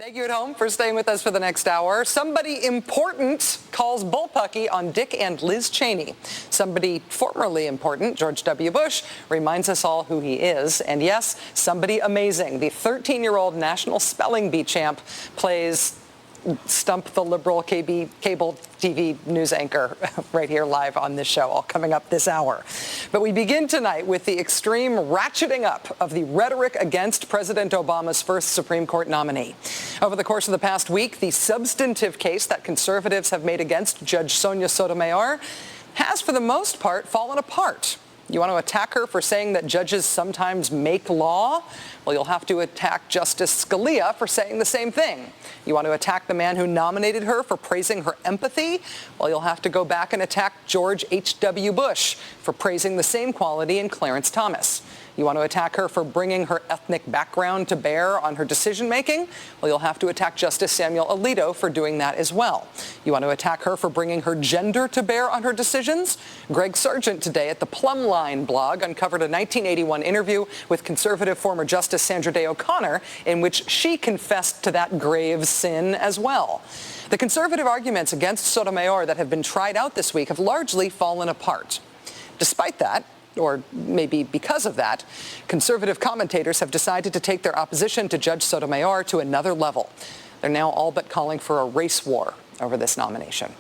Thank you at home for staying with us for the next hour. Somebody important calls bullpucky on Dick and Liz Cheney. Somebody formerly important, George W. Bush, reminds us all who he is. And yes, somebody amazing. The 13-year-old National Spelling Bee champ plays Stump the liberal cable TV news anchor right here live on this show, all coming up this hour. But we begin tonight with the extreme ratcheting up of the rhetoric against President Obama's first Supreme Court nominee. Over the course of the past week, the substantive case that conservatives have made against Judge Sonia Sotomayor has, for the most part, fallen apart. You want to attack her for saying that judges sometimes make law? Well, you'll have to attack Justice Scalia for saying the same thing. You want to attack the man who nominated her for praising her empathy? Well, you'll have to go back and attack George H.W. Bush for praising the same quality in Clarence Thomas. You want to attack her for bringing her ethnic background to bear on her decision-making? Well, you'll have to attack Justice Samuel Alito for doing that as well. You want to attack her for bringing her gender to bear on her decisions? Greg Sargent today at the Plumline blog uncovered a 1981 interview with conservative former Justice Sandra Day O'Connor in which she confessed to that grave sin as well. The conservative arguments against Sotomayor that have been tried out this week have largely fallen apart. Despite that, or maybe because of that, conservative commentators have decided to take their opposition to Judge Sotomayor to another level. They're now all but calling for a race war over this nomination.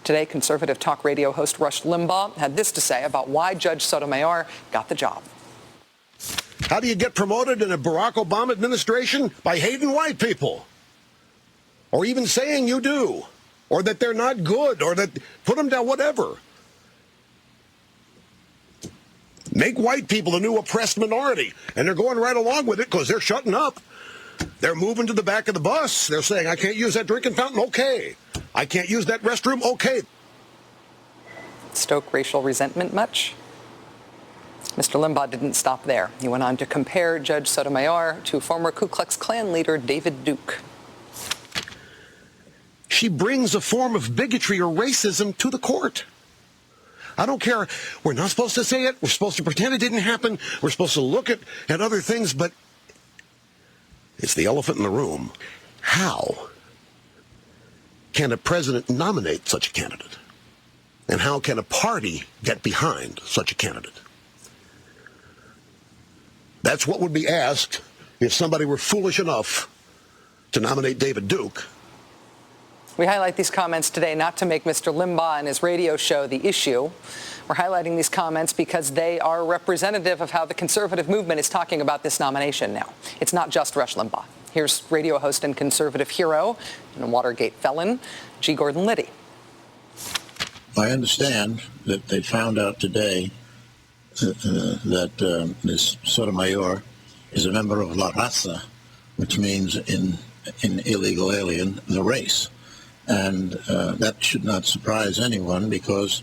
Today, conservative talk radio host Rush Limbaugh had this to say about why Judge Sotomayor got the job. How do you get promoted in a Barack Obama administration? By hating white people. Or even saying you do. Or that they're not good. Or that put them down, whatever. Make white people the new oppressed minority. And they're going right along with it because they're shutting up. They're moving to the back of the bus. They're saying, I can't use that drinking fountain? Okay. I can't use that restroom? Okay. Stoke racial resentment much? Mr. Limbaugh didn't stop there. He went on to compare Judge Sotomayor to former Ku Klux Klan leader David Duke. She brings a form of bigotry or racism to the court. I don't care. We're not supposed to say it. We're supposed to pretend it didn't happen. We're supposed to look at other things, but it's the elephant in the room. How can a president nominate such a candidate? And how can a party get behind such a candidate? That's what would be asked if somebody were foolish enough to nominate David Duke. We highlight these comments today not to make Mr. Limbaugh and his radio show the issue. We're highlighting these comments because they are representative of how the conservative movement is talking about this nomination now. It's not just Rush Limbaugh. Here's radio host and conservative hero and Watergate felon, G. Gordon Liddy. I understand that they found out today that Ms. Sotomayor is a member of La Raza, which means in illegal alien, the race. And that should not surprise anyone because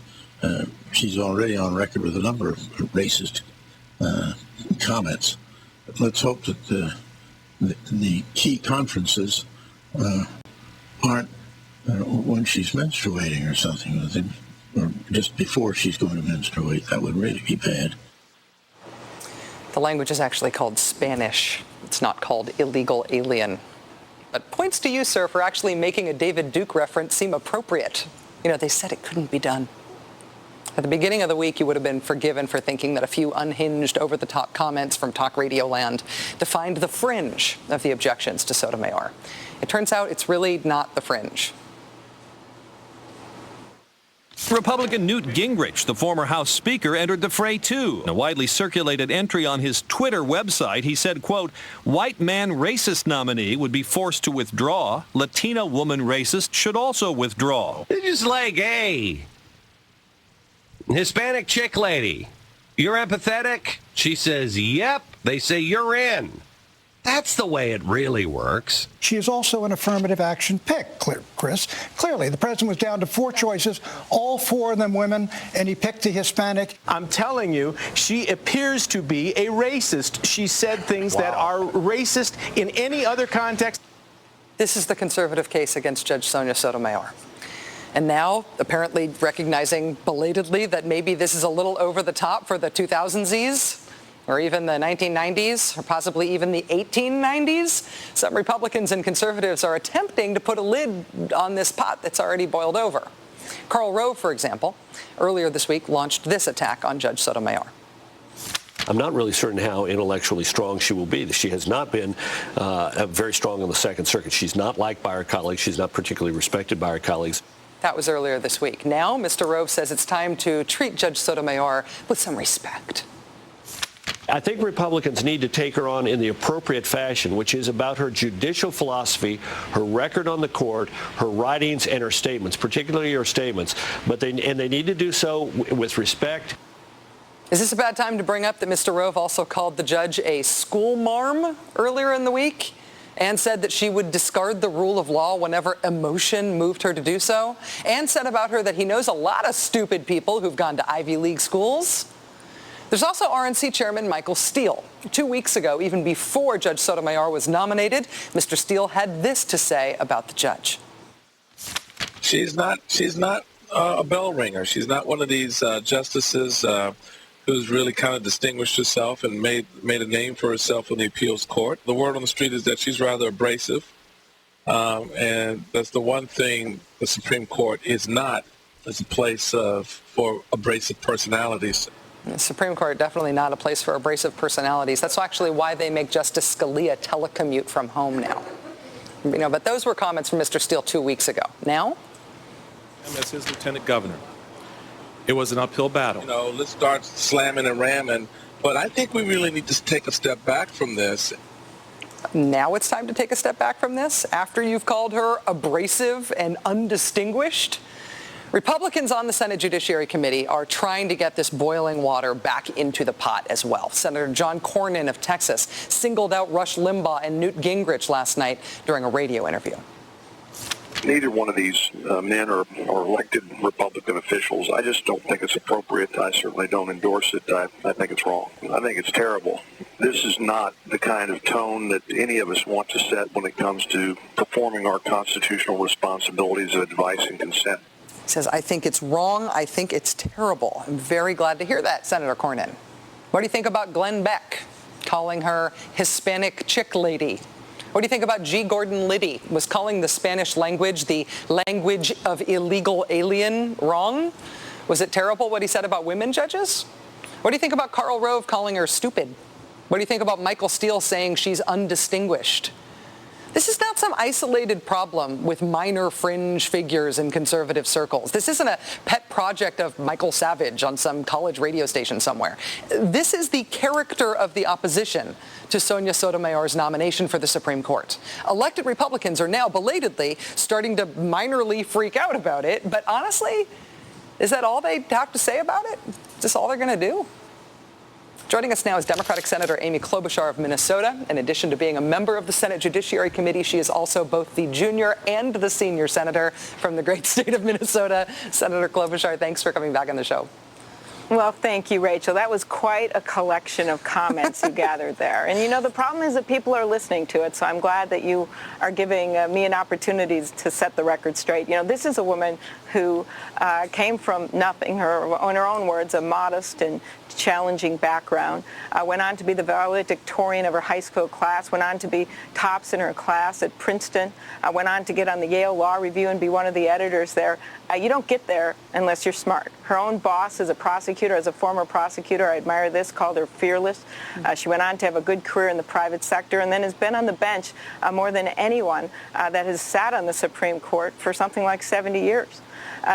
she's already on record with a number of racist comments. But let's hope that the key conferences aren't when she's menstruating or something, or just before she's going to menstruate. That would really be bad. The language is actually called Spanish. It's not called illegal alien. But points to you, sir, for actually making a David Duke reference seem appropriate. You know, they said it couldn't be done. At the beginning of the week, you would have been forgiven for thinking that a few unhinged, over-the-top comments from talk radio land defined the fringe of the objections to Sotomayor. It turns out it's really not the fringe. Republican Newt Gingrich, the former House Speaker, entered the fray too. In a widely circulated entry on his Twitter website, he said, quote, white man racist nominee would be forced to withdraw. Latina woman racist should also withdraw. It's just like, hey, Hispanic chick lady, you're empathetic? She says, yep. They say you're in. That's the way it really works. She is also an affirmative action pick, Chris. Clearly, the president was down to 4 choices, all 4 of them women, and he picked a Hispanic. I'm telling you, she appears to be a racist. She said things that are racist in any other context. This is the conservative case against Judge Sonia Sotomayor. And now, apparently recognizing belatedly that maybe this is a little over the top for the 2000s, or even the 1990s, or possibly even the 1890s. Some Republicans and conservatives are attempting to put a lid on this pot that's already boiled over. Karl Rove, for example, earlier this week launched this attack on Judge Sotomayor. I'm not really certain how intellectually strong she will be. She has not been very strong on the Second Circuit. She's not liked by her colleagues. She's not particularly respected by her colleagues. That was earlier this week. Now, Mr. Rove says it's time to treat Judge Sotomayor with some respect. I think Republicans need to take her on in the appropriate fashion, which is about her judicial philosophy, her record on the court, her writings, and her statements, particularly her statements. But they need to do so with respect. Is this a bad time to bring up that Mr. Rove also called the judge a school marm earlier in the week and said that she would discard the rule of law whenever emotion moved her to do so, and said about her that he knows a lot of stupid people who've gone to Ivy League schools? There's also RNC Chairman Michael Steele. 2 weeks ago, even before Judge Sotomayor was nominated, Mr. Steele had this to say about the judge. She's not a bell ringer. She's not one of these justices who's really kind of distinguished herself and made a name for herself in the appeals court. The word on the street is that she's rather abrasive, and that's the one thing the Supreme Court is not, is a place for abrasive personalities. The Supreme Court, definitely not a place for abrasive personalities. That's actually why they make Justice Scalia telecommute from home now. But those were comments from Mr. Steele 2 weeks ago. Now? As his lieutenant governor, it was an uphill battle. Let's start slamming and ramming. But I think we really need to take a step back from this. Now it's time to take a step back from this after you've called her abrasive and undistinguished? Republicans on the Senate Judiciary Committee are trying to get this boiling water back into the pot as well. Senator John Cornyn of Texas singled out Rush Limbaugh and Newt Gingrich last night during a radio interview. Neither one of these men are elected Republican officials. I just don't think it's appropriate. I certainly don't endorse it. I think it's wrong. I think it's terrible. This is not the kind of tone that any of us want to set when it comes to performing our constitutional responsibilities of advice and consent. He says, I think it's wrong. I think it's terrible. I'm very glad to hear that, Senator Cornyn. What do you think about Glenn Beck calling her Hispanic chick lady? What do you think about G. Gordon Liddy was calling the Spanish language the language of illegal alien wrong? Was it terrible what he said about women judges? What do you think about Karl Rove calling her stupid? What do you think about Michael Steele saying she's undistinguished? This is not some isolated problem with minor fringe figures in conservative circles. This isn't a pet project of Michael Savage on some college radio station somewhere. This is the character of the opposition to Sonia Sotomayor's nomination for the Supreme Court. Elected Republicans are now belatedly starting to minorly freak out about it, but honestly, is that all they have to say about it? Is this all they're going to do? Joining us now is Democratic Senator Amy Klobuchar of Minnesota. In addition to being a member of the Senate Judiciary Committee, she is also both the junior and the senior senator from the great state of Minnesota. Senator Klobuchar, thanks for coming back on the show. Well, thank you, Rachel. That was quite a collection of comments you gathered there. And, the problem is that people are listening to it, so I'm glad that you are giving me an opportunity to set the record straight. This is a woman who came from nothing, in her own words, a modest and challenging background, went on to be the valedictorian of her high school class, went on to be tops in her class at Princeton, went on to get on the Yale Law Review and be one of the editors there. You don't get there unless you're smart. Her own boss is a prosecutor, as a former prosecutor, I admire this, called her fearless. She went on to have a good career in the private sector and then has been on the bench more than anyone that has sat on the Supreme Court for something like 70 years.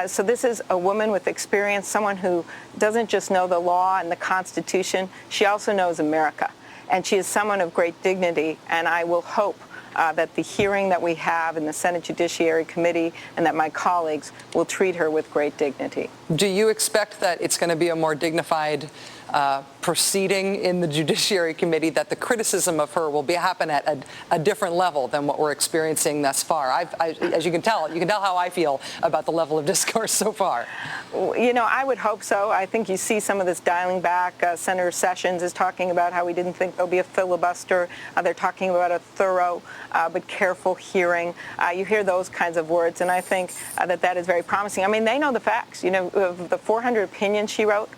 So this is a woman with experience, someone who doesn't just know the law and the Constitution, she also knows America. And she is someone of great dignity, and I will hope that the hearing that we have in the Senate Judiciary Committee and that my colleagues will treat her with great dignity. Do you expect that it's going to be a more dignified proceeding in the Judiciary Committee, that the criticism of her will happen at a different level than what we're experiencing thus far? As you can tell how I feel about the level of discourse so far. I would hope so. I think you see some of this dialing back. Senator Sessions is talking about how he didn't think there'll be a filibuster. They're talking about a thorough but careful hearing. You hear those kinds of words, and I think that is very promising. I mean, they know the facts. Of the 400 opinions she wrote,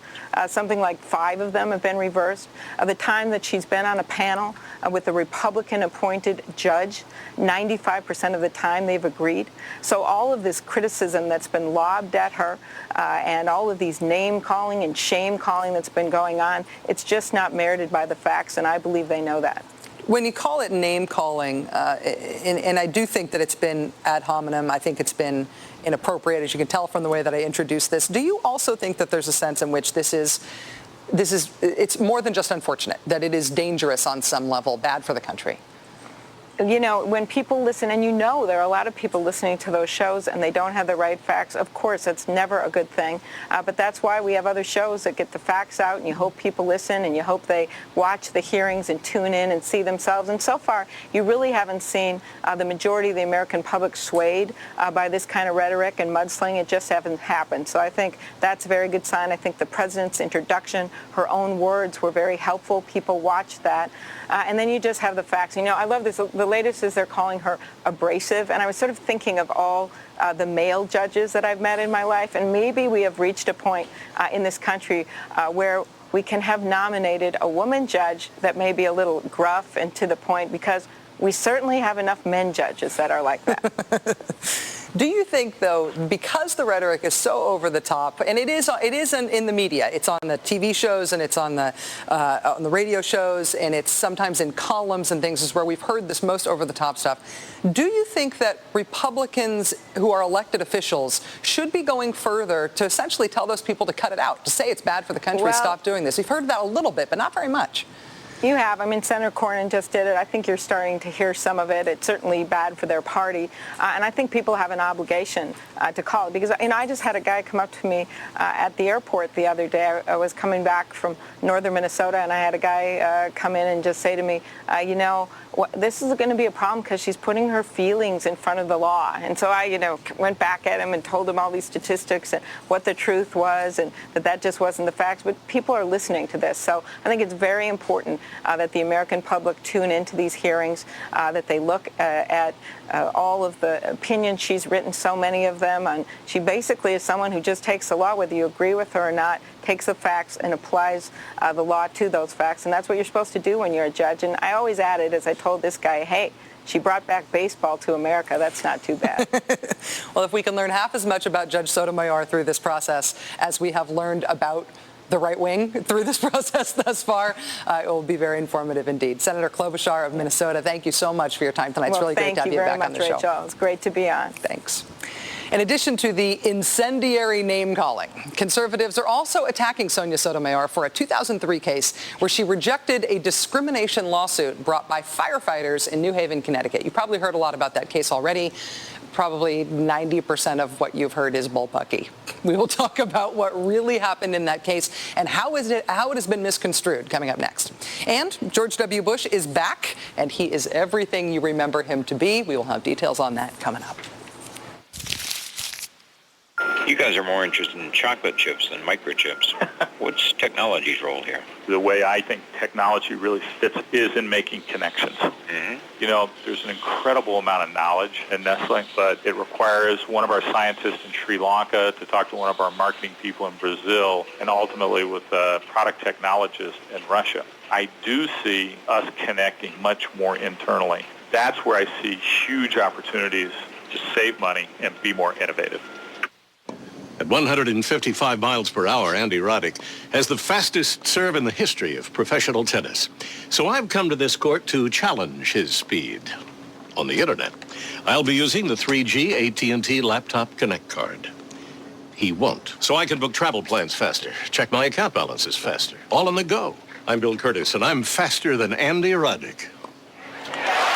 something like 5 5 of them have been reversed. The time that she's been on a panel with a Republican-appointed judge, 95% of the time they've agreed. So all of this criticism that's been lobbed at her and all of these name-calling and shame-calling that's been going on, it's just not merited by the facts, and I believe they know that. When you call it name-calling, and I do think that it's been ad hominem, I think it's been inappropriate, as you can tell from the way that I introduced this. Do you also think that there's a sense in which it's more than just unfortunate, that it is dangerous on some level, bad for the country? You know, when people listen, and you know there are a lot of people listening to those shows and they don't have the right facts, of course, it's never a good thing. But that's why we have other shows that get the facts out, and you hope people listen, and you hope they watch the hearings and tune in and see themselves. And so far, you really haven't seen the majority of the American public swayed by this kind of rhetoric and mudslinging. It just hasn't happened. So I think that's a very good sign. I think the president's introduction, her own words were very helpful. People watched that. And then you just have the facts. You know, I love this. The latest is they're calling her abrasive. And I was sort of thinking of all the male judges that I've met in my life. And maybe we have reached a point in this country where we can have nominated a woman judge that may be a little gruff and to the point, because we certainly have enough men judges that are like that. Do you think, though, because the rhetoric is so over the top, and it is in the media, it's on the TV shows and it's on the radio shows, and it's sometimes in columns and things, is where we've heard this most over the top stuff. Do you think that Republicans who are elected officials should be going further to essentially tell those people to cut it out, to say it's bad for the country, stop doing this? We've heard that a little bit, but not very much. You have. I mean, Senator Cornyn just did it. I think you're starting to hear some of it. It's certainly bad for their party. And I think people have an obligation to call it. Because, you know, I just had a guy come up to me at the airport the other day. I was coming back from northern Minnesota, and I had a guy come in and just say to me, you know, this is going to be a problem because she's putting her feelings in front of the law. And so I, you know, went back at him and told him all these statistics and what the truth was, and that just wasn't the facts. But people are listening to this. So I think it's very important that the American public tune into these hearings, that they look at all of the opinions she's written, so many of them. And she basically is someone who just takes the law, whether you agree with her or not, takes the facts and applies the law to those facts. And that's what you're supposed to do when you're a judge. And I always added, as I told this guy, hey, she brought back baseball to America. That's not too bad. Well, if we can learn half as much about Judge Sotomayor through this process as we have learned about the right wing through this process thus far, it will be very informative indeed. Senator Klobuchar of Minnesota, thank you so much for your time tonight. It's really great to have you back on the show. Thank you very much, Rachel. It's great to be on. Thanks. In addition to the incendiary name-calling, conservatives are also attacking Sonia Sotomayor for a 2003 case where she rejected a discrimination lawsuit brought by firefighters in New Haven, Connecticut. You probably heard a lot about that case already. Probably 90% of what you've heard is bullpucky. We will talk about what really happened in that case and how it has been misconstrued coming up next. And George W. Bush is back, and he is everything you remember him to be. We will have details on that coming up. You guys are more interested in chocolate chips than microchips. What's technology's role here? The way I think technology really fits is in making connections. Mm-hmm. You know, there's an incredible amount of knowledge in Nestle, but it requires one of our scientists in Sri Lanka to talk to one of our marketing people in Brazil, and ultimately with a product technologist in Russia. I do see us connecting much more internally. That's where I see huge opportunities to save money and be more innovative. At 155 miles per hour, Andy Roddick has the fastest serve in the history of professional tennis. So I've come to this court to challenge his speed. On the internet, I'll be using the 3G AT&T Laptop Connect card. He won't. So I can book travel plans faster, check my account balances faster, all on the go. I'm Bill Curtis, and I'm faster than Andy Roddick.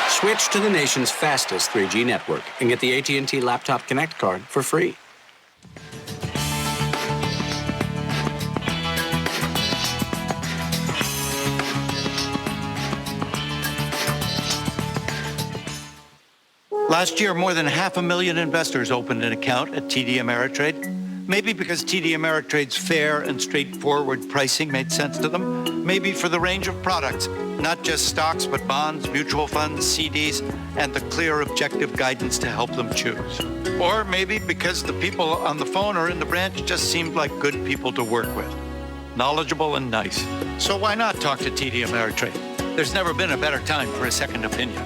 Switch to the nation's fastest 3G network and get the AT&T Laptop Connect card for free. Last year, more than 500,000 investors opened an account at TD Ameritrade. Maybe because TD Ameritrade's fair and straightforward pricing made sense to them. Maybe for the range of products, not just stocks, but bonds, mutual funds, CDs, and the clear objective guidance to help them choose. Or maybe because the people on the phone or in the branch just seemed like good people to work with. knowledgeable and nice. So why not talk to TD Ameritrade? There's never been a better time for a second opinion.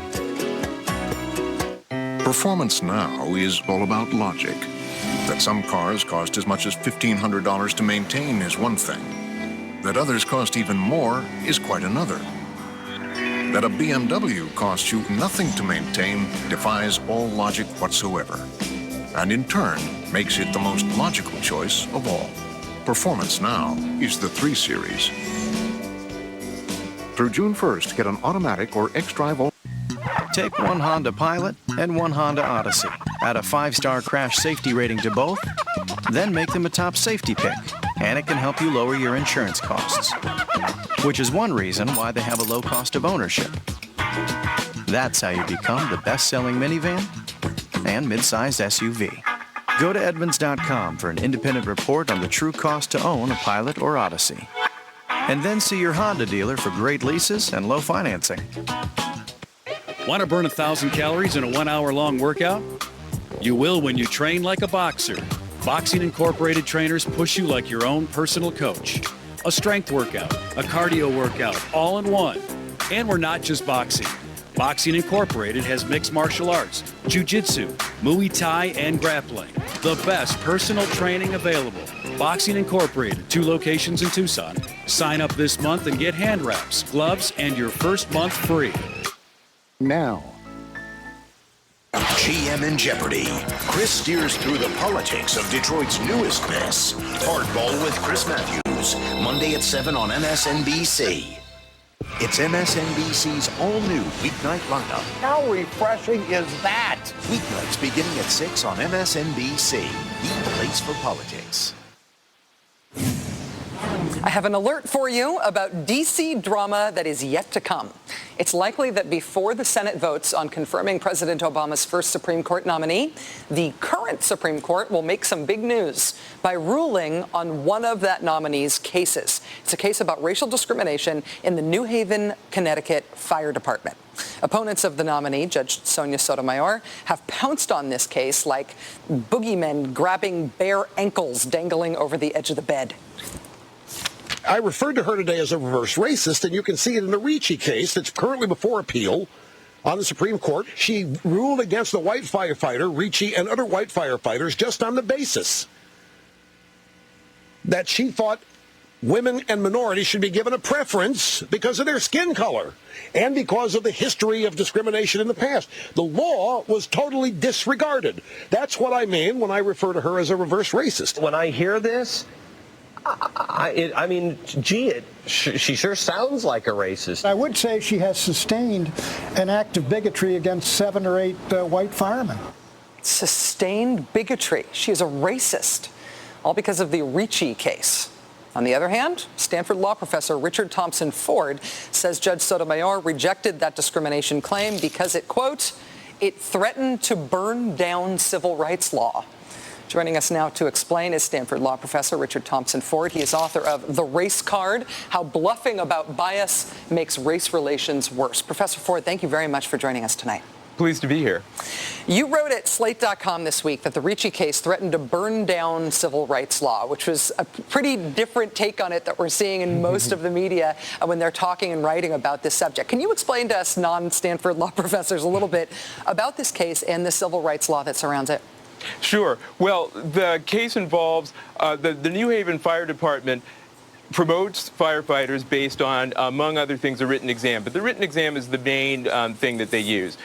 Performance now is all about logic. That some cars cost as much as $1,500 to maintain is one thing. That others cost even more is quite another. That a BMW costs you nothing to maintain defies all logic whatsoever, and in turn makes it the most logical choice of all. Performance now is the 3 Series. Through June 1st, get an automatic or X-Drive. Take one Honda Pilot and one Honda Odyssey. Add a 5-star crash safety rating to both, then make them a top safety pick, and it can help you lower your insurance costs, which is one reason why they have a low cost of ownership. That's how you become the best-selling minivan and mid-sized SUV. Go to Edmunds.com for an independent report on the true cost to own a Pilot or Odyssey. And then see your Honda dealer for great leases and low financing. Want to burn 1,000 calories in a 1-hour-long workout? You will when you train like a boxer. Boxing Incorporated trainers push you like your own personal coach. A strength workout, a cardio workout, all in one. And we're not just boxing. Boxing Incorporated has mixed martial arts, jiu-jitsu, Muay Thai, and grappling. The best personal training available. Boxing Incorporated, 2 locations in Tucson. Sign up this month and get hand wraps, gloves, and your first month free. Now. GM in Jeopardy! Chris steers through the politics of Detroit's newest mess. Hardball with Chris Matthews, Monday at 7 on MSNBC. It's MSNBC's all-new weeknight lineup. How refreshing is that? Weeknights beginning at 6 on MSNBC, the place for politics. I have an alert for you about D.C. drama that is yet to come. It's likely that before the Senate votes on confirming President Obama's first Supreme Court nominee, the current Supreme Court will make some big news by ruling on one of that nominee's cases. It's a case about racial discrimination in the New Haven, Connecticut Fire Department. Opponents of the nominee, Judge Sonia Sotomayor, have pounced on this case like boogeymen grabbing bare ankles dangling over the edge of the bed. I referred to her today as a reverse racist, and you can see it in the Ricci case that's currently before appeal on the Supreme Court. She ruled against the white firefighter, Ricci, and other white firefighters just on the basis that she thought women and minorities should be given a preference because of their skin color and because of the history of discrimination in the past. The law was totally disregarded. That's what I mean when I refer to her as a reverse racist. When I hear this, I mean, gee, she sure sounds like a racist. I would say she has sustained an act of bigotry against 7 or 8 white firemen. Sustained bigotry. She is a racist, all because of the Ricci case. On the other hand, Stanford law professor Richard Thompson Ford says Judge Sotomayor rejected that discrimination claim because it, quote, it threatened to burn down civil rights law. Joining us now to explain is Stanford law professor Richard Thompson Ford. He is author of The Race Card, How Bluffing About Bias Makes Race Relations Worse. Professor Ford, thank you very much for joining us tonight. Pleased to be here. You wrote at Slate.com this week that the Ricci case threatened to burn down civil rights law, which was a pretty different take on it that we're seeing in most of the media when they're talking and writing about this subject. Can you explain to us non-Stanford law professors a little bit about this case and the civil rights law that surrounds it? Sure. Well, the case involves the New Haven Fire Department promotes firefighters based on, among other things, a written exam. But the written exam is the main thing that they use.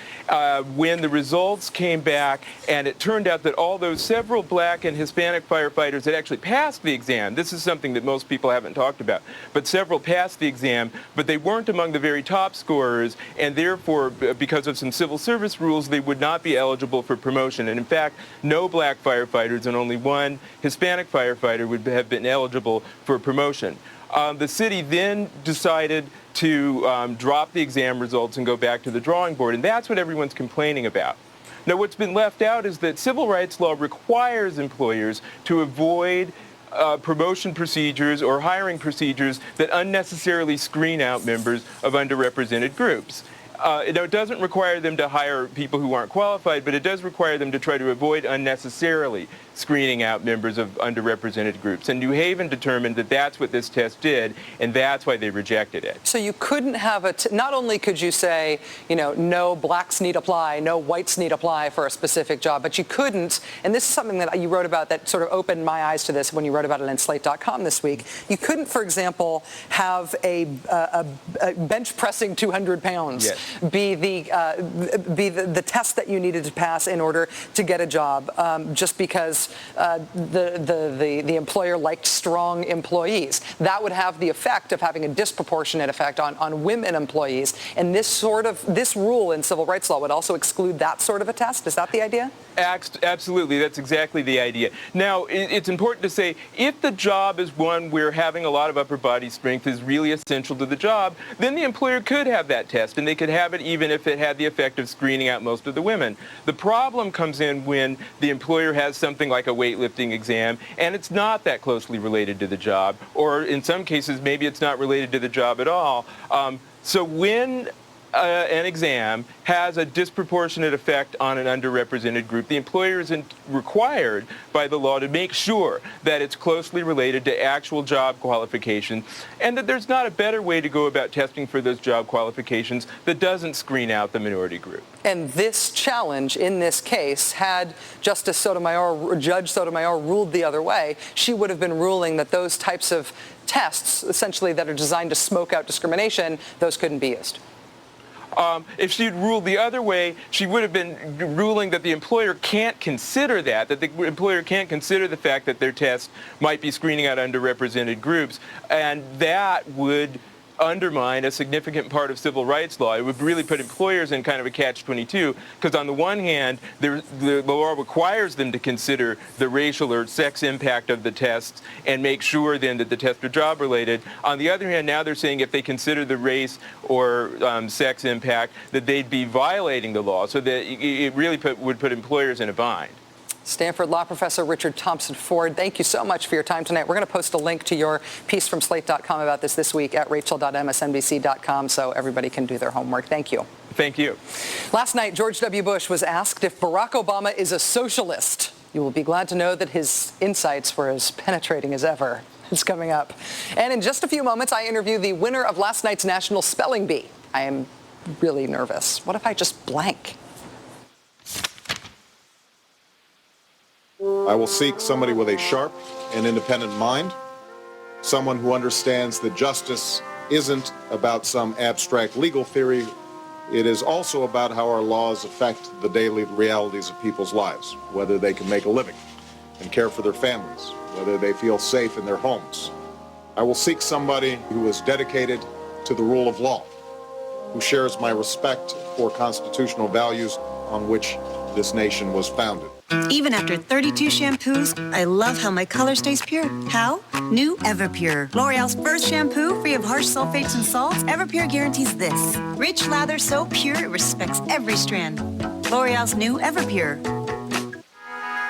When the results came back and it turned out that although several black and Hispanic firefighters had actually passed the exam, this is something that most people haven't talked about, but several passed the exam, but they weren't among the very top scorers, and therefore, because of some civil service rules, they would not be eligible for promotion. And in fact, no black firefighters and only one Hispanic firefighter would have been eligible for promotion. The city then decided to drop the exam results and go back to the drawing board, and that's what everyone's complaining about. Now, what's been left out is that civil rights law requires employers to avoid promotion procedures or hiring procedures that unnecessarily screen out members of underrepresented groups. it doesn't require them to hire people who aren't qualified, but it does require them to try to avoid unnecessarily screening out members of underrepresented groups. And New Haven determined that that's what this test did, and that's why they rejected it. So you couldn't have not only could you say, no blacks need apply, no whites need apply for a specific job, but you couldn't, and this is something that you wrote about that sort of opened my eyes to this when you wrote about it in Slate.com this week. You couldn't, for example, have a bench pressing 200 pounds be the test that you needed to pass in order to get a job, just because the employer liked strong employees. That would have the effect of having a disproportionate effect on women employees. And this rule in civil rights law would also exclude that sort of a test. Is that the idea? Absolutely. That's exactly the idea. Now, it's important to say, if the job is one where having a lot of upper body strength is really essential to the job, then the employer could have that test, and they could have it even if it had the effect of screening out most of the women. The problem comes in when the employer has something like a weightlifting exam, and it's not that closely related to the job, or in some cases, maybe it's not related to the job at all. So when an exam has a disproportionate effect on an underrepresented group, the employer is required by the law to make sure that it's closely related to actual job qualifications, and that there's not a better way to go about testing for those job qualifications that doesn't screen out the minority group. And this challenge in this case, had Judge Sotomayor ruled the other way, she would have been ruling that those types of tests, essentially that are designed to smoke out discrimination, those couldn't be used. If she'd ruled the other way, she would have been ruling that the employer can't consider that the employer can't consider the fact that their test might be screening out underrepresented groups, and that would undermine a significant part of civil rights law. It would really put employers in kind of a catch-22, because on the one hand, the law requires them to consider the racial or sex impact of the tests and make sure then that the tests are job-related. On the other hand, now they're saying if they consider the race or sex impact, that they'd be violating the law, so that it really would put employers in a bind. Stanford law professor Richard Thompson Ford, thank you so much for your time tonight. We're going to post a link to your piece from Slate.com about this week at rachel.msnbc.com so everybody can do their homework. Thank you. Thank you. Last night, George W. Bush was asked if Barack Obama is a socialist. You will be glad to know that his insights were as penetrating as ever. It's coming up. And in just a few moments, I interview the winner of last night's National Spelling Bee. I am really nervous. What if I just blank? I will seek somebody with a sharp and independent mind, someone who understands that justice isn't about some abstract legal theory. It is also about how our laws affect the daily realities of people's lives, whether they can make a living and care for their families, whether they feel safe in their homes. I will seek somebody who is dedicated to the rule of law, who shares my respect for constitutional values on which this nation was founded. Even after 32 shampoos, I love how my color stays pure. How? New Everpure. L'Oreal's first shampoo, free of harsh sulfates and salts. Everpure guarantees this. Rich lather so pure it respects every strand. L'Oreal's new Everpure.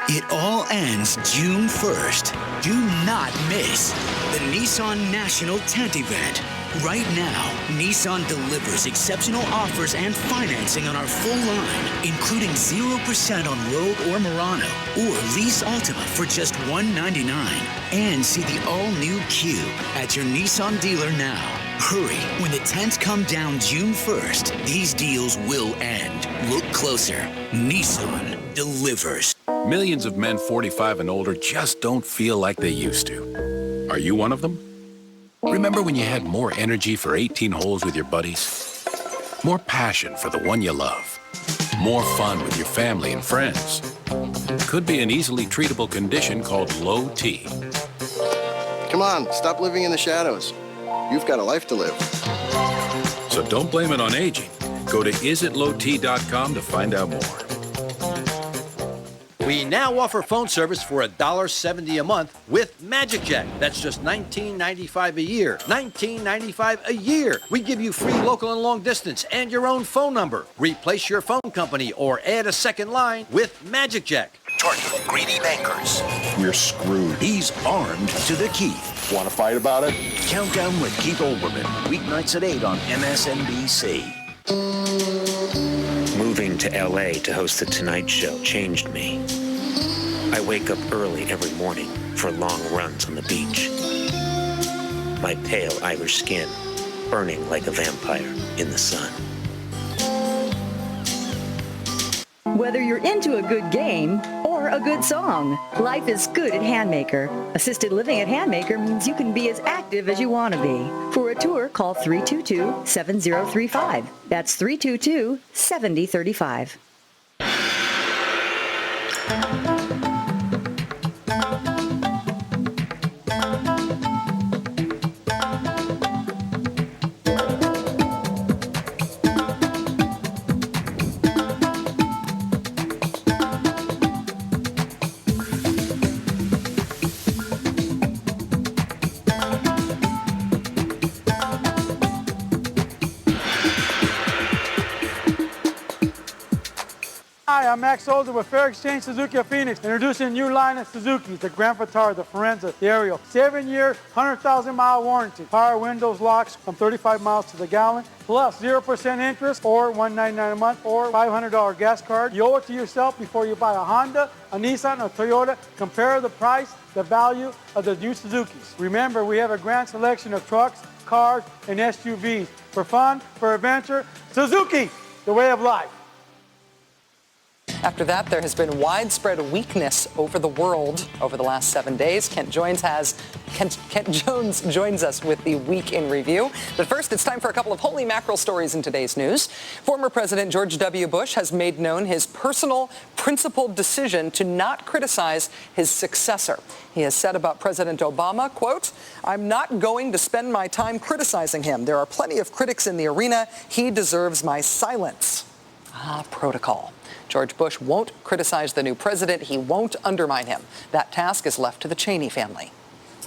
It all ends June 1st. Do not miss the Nissan National Tent Event. Right now, Nissan delivers exceptional offers and financing on our full line, including 0% on Rogue or Murano, or lease Altima for just $199. And see the all-new Q at your Nissan dealer now. Hurry, when the tents come down June 1st, these deals will end. Look closer. Nissan delivers. Millions of men 45 and older just don't feel like they used to. Are you one of them? Remember when you had more energy for 18 holes with your buddies? More passion for the one you love? More fun with your family and friends? Could be an easily treatable condition called low T. Come on, stop living in the shadows. You've got a life to live. So don't blame it on aging. Go to isitlowt.com to find out more. We now offer phone service for $1.70 a month with MagicJack. That's just $19.95 a year. $19.95 a year. We give you free local and long distance and your own phone number. Replace your phone company or add a second line with MagicJack. Target greedy bankers. We're screwed. He's armed to the teeth. Want to fight about it? Countdown with Keith Olbermann. Weeknights at 8 on MSNBC. Moving to LA to host The Tonight Show changed me. I wake up early every morning for long runs on the beach. My pale Irish skin burning like a vampire in the sun. Whether you're into a good game or a good song, life is good at Handmaker. Assisted living at Handmaker means you can be as active as you want to be. For a tour, call 322-7035. That's 322-7035. Hi, I'm Max Older with Fair Exchange Suzuki of Phoenix, introducing a new line of Suzuki's, the Grand Vitara, the Forenza, the Ariel. 7-year, 100,000-mile warranty. Power windows, locks from 35 miles to the gallon, plus 0% interest or $199 a month or $500 gas card. You owe it to yourself before you buy a Honda, a Nissan, or Toyota. Compare the price, the value of the new Suzuki's. Remember, we have a grand selection of trucks, cars, and SUVs. For fun, for adventure, Suzuki, the way of life. After that, there has been widespread weakness over the world over the last 7 days. Kent Jones joins us with the week in review. But first, it's time for a couple of holy mackerel stories in today's news. Former President George W. Bush has made known his personal, principled decision to not criticize his successor. He has said about President Obama, quote, "I'm not going to spend my time criticizing him. There are plenty of critics in the arena. He deserves my silence." Protocol. George Bush won't criticize the new president. He won't undermine him. That task is left to the Cheney family.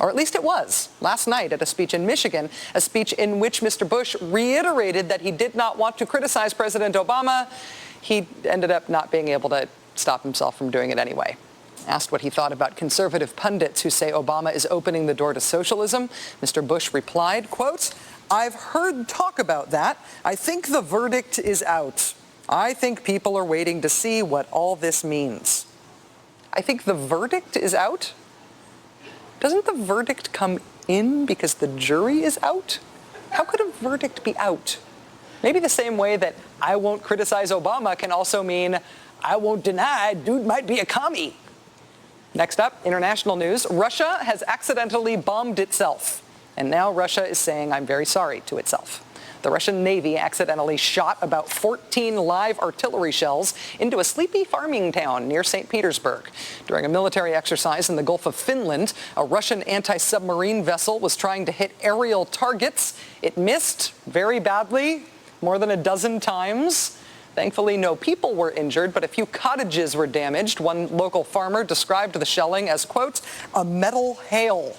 Or at least it was last night at a speech in Michigan, a speech in which Mr. Bush reiterated that he did not want to criticize President Obama. He ended up not being able to stop himself from doing it anyway. Asked what he thought about conservative pundits who say Obama is opening the door to socialism, Mr. Bush replied, quote, "I've heard talk about that. I think the verdict is out. I think people are waiting to see what all this means." I think the verdict is out? Doesn't the verdict come in because the jury is out? How could a verdict be out? Maybe the same way that I won't criticize Obama can also mean I won't deny dude might be a commie. Next up, international news. Russia has accidentally bombed itself. And now Russia is saying I'm very sorry to itself. The Russian Navy accidentally shot about 14 live artillery shells into a sleepy farming town near St. Petersburg. During a military exercise in the Gulf of Finland, a Russian anti-submarine vessel was trying to hit aerial targets. It missed very badly, more than a dozen times. Thankfully, no people were injured, but a few cottages were damaged. One local farmer described the shelling as, quote, "a metal hail."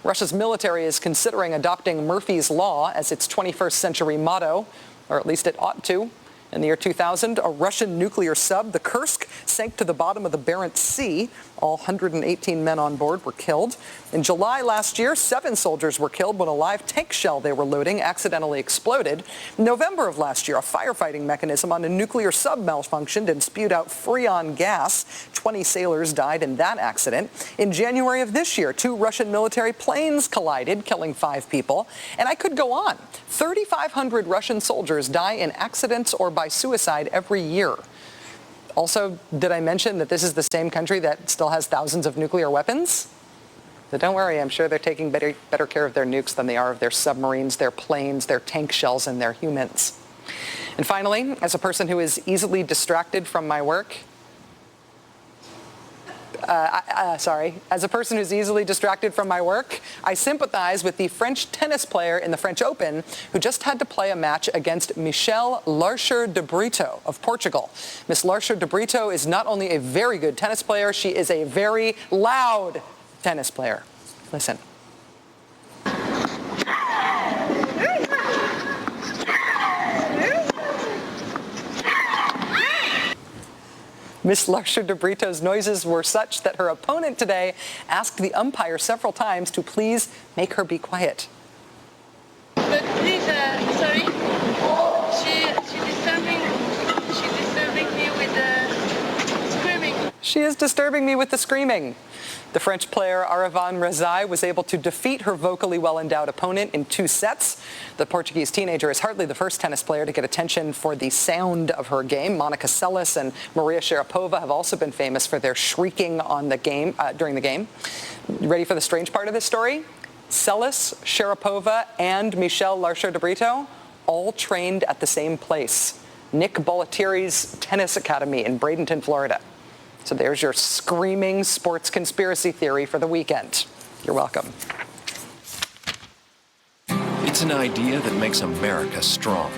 Russia's military is considering adopting Murphy's Law as its 21st century motto, or at least it ought to. In the year 2000, a Russian nuclear sub, the Kursk, sank to the bottom of the Barents Sea. All 118 men on board were killed. In July last year, 7 soldiers were killed when a live tank shell they were loading accidentally exploded. In November of last year, a firefighting mechanism on a nuclear sub malfunctioned and spewed out freon gas. 20 sailors died in that accident. In January of this year, 2 Russian military planes collided, killing 5 people. And I could go on. 3,500 Russian soldiers die in accidents or by suicide every year. Also, did I mention that this is the same country that still has thousands of nuclear weapons? So don't worry, I'm sure they're taking better care of their nukes than they are of their submarines, their planes, their tank shells, and their humans. And finally, as a person who is easily distracted from my work, as a person who's easily distracted from my work, I sympathize with the French tennis player in the French Open who just had to play a match against Michelle Larcher de Brito of Portugal. Miss Larcher de Brito is not only a very good tennis player, she is a very loud tennis player. Listen. Miss Larcher de Brito's noises were such that her opponent today asked the umpire several times to please make her be quiet. But please, sorry, she She is disturbing me with the screaming. The French player Aravan Rezai was able to defeat her vocally well-endowed opponent in 2 sets. The Portuguese teenager is hardly the first tennis player to get attention for the sound of her game. Monica Seles and Maria Sharapova have also been famous for their shrieking on the game during the game. Ready for the strange part of this story? Seles, Sharapova, and Michelle Larcher de Brito all trained at the same place, Nick Bollettieri's Tennis Academy in Bradenton, Florida. So there's your screaming sports conspiracy theory for the weekend. You're welcome. It's an idea that makes America strong.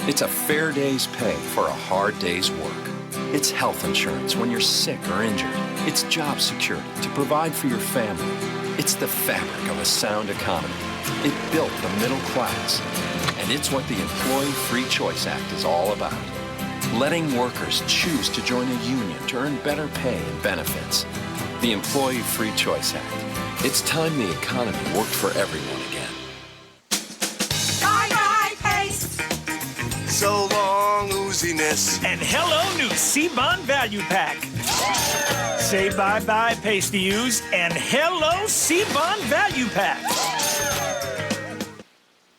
It's a fair day's pay for a hard day's work. It's health insurance when you're sick or injured. It's job security to provide for your family. It's the fabric of a sound economy. It built the middle class. And it's what the Employee Free Choice Act is all about. Letting workers choose to join a union to earn better pay and benefits. The Employee Free Choice Act. It's time the economy worked for everyone again. Bye-bye, Pace. So long, ooziness. And hello, new C-Bond Value Pack. Say bye-bye, Pace to use, and hello, C-Bond Value Pack.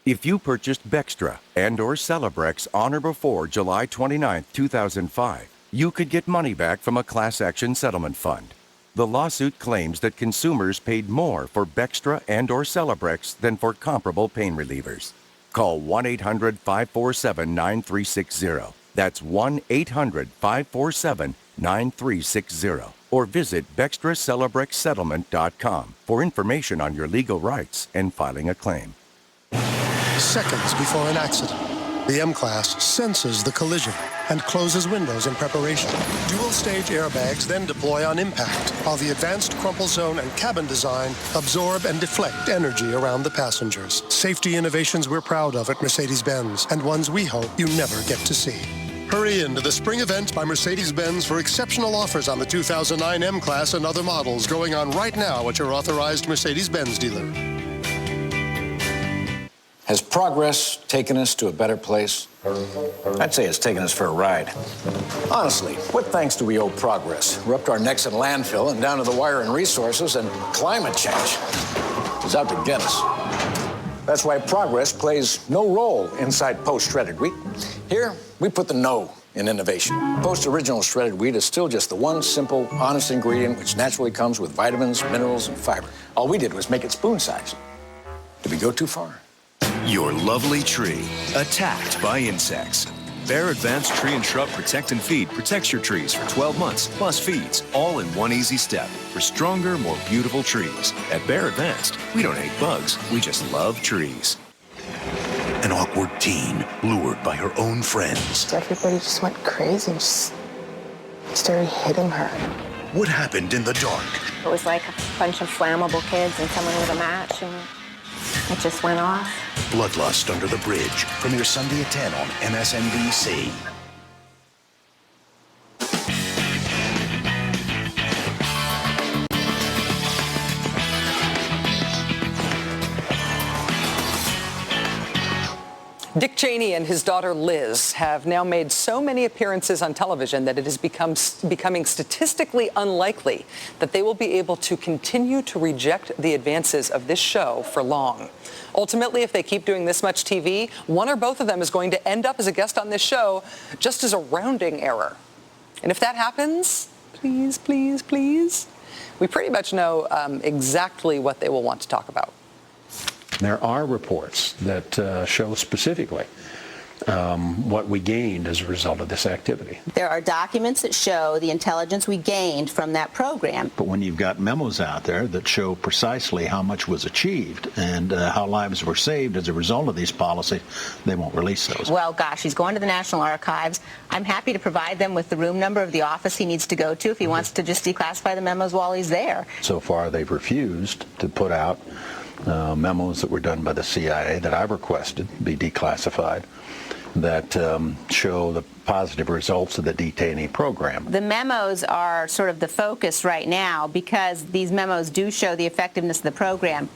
If you purchased Bextra and/or Celebrex on or before July 29, 2005, you could get money back from a class action settlement fund. The lawsuit claims that consumers paid more for Bextra and/or Celebrex than for comparable pain relievers. Call 1-800-547-9360. That's 1-800-547-9360. Or visit BextraCelebrexSettlement.com for information on your legal rights and filing a claim. Seconds before an accident, the M-Class senses the collision and closes windows in preparation. Dual-stage airbags then deploy on impact, while the advanced crumple zone and cabin design absorb and deflect energy around the passengers. Safety innovations we're proud of at Mercedes-Benz, and ones we hope you never get to see. Hurry into the spring event by Mercedes-Benz for exceptional offers on the 2009 M-Class and other models going on right now at your authorized Mercedes-Benz dealer. Has progress taken us to a better place? I'd say it's taken us for a ride. Honestly, what thanks do we owe progress? We're up to our necks in landfill and down to the wire in resources, and climate change is out to get us. That's why progress plays no role inside post-shredded wheat. Here, we put the no in innovation. Post-original shredded wheat is still just the one simple, honest ingredient which naturally comes with vitamins, minerals, and fiber. All we did was make it spoon-sized. Did we go too far? Your lovely tree, attacked by insects. Bayer Advanced Tree and Shrub Protect and Feed protects your trees for 12 months, plus feeds, all in one easy step for stronger, more beautiful trees. At Bayer Advanced, we don't hate bugs, we just love trees. An awkward teen lured by her own friends. Everybody just went crazy and just started hitting her. What happened in the dark? It was like a bunch of flammable kids and someone with a match, and it just went off. Bloodlust Under the Bridge. Premiere Sunday at 10 on MSNBC. Dick Cheney and his daughter Liz have now made so many appearances on television that it is becoming statistically unlikely that they will be able to continue to reject the advances of this show for long. Ultimately, if they keep doing this much TV, one or both of them is going to end up as a guest on this show just as a rounding error. And if that happens, please, please, please, we pretty much know exactly what they will want to talk about. There are reports that show specifically what we gained as a result of this activity. There are documents that show the intelligence we gained from that program. But when you've got memos out there that show precisely how much was achieved and how lives were saved as a result of these policies, they won't release those. Well, gosh, he's going to the National Archives. I'm happy to provide them with the room number of the office he needs to go to if he wants to just declassify the memos while he's there. So far, they've refused to put out memos that were done by the CIA that I've requested be declassified that show the positive results of the detainee program. The memos are sort of the focus right now because these memos do show the effectiveness of the program.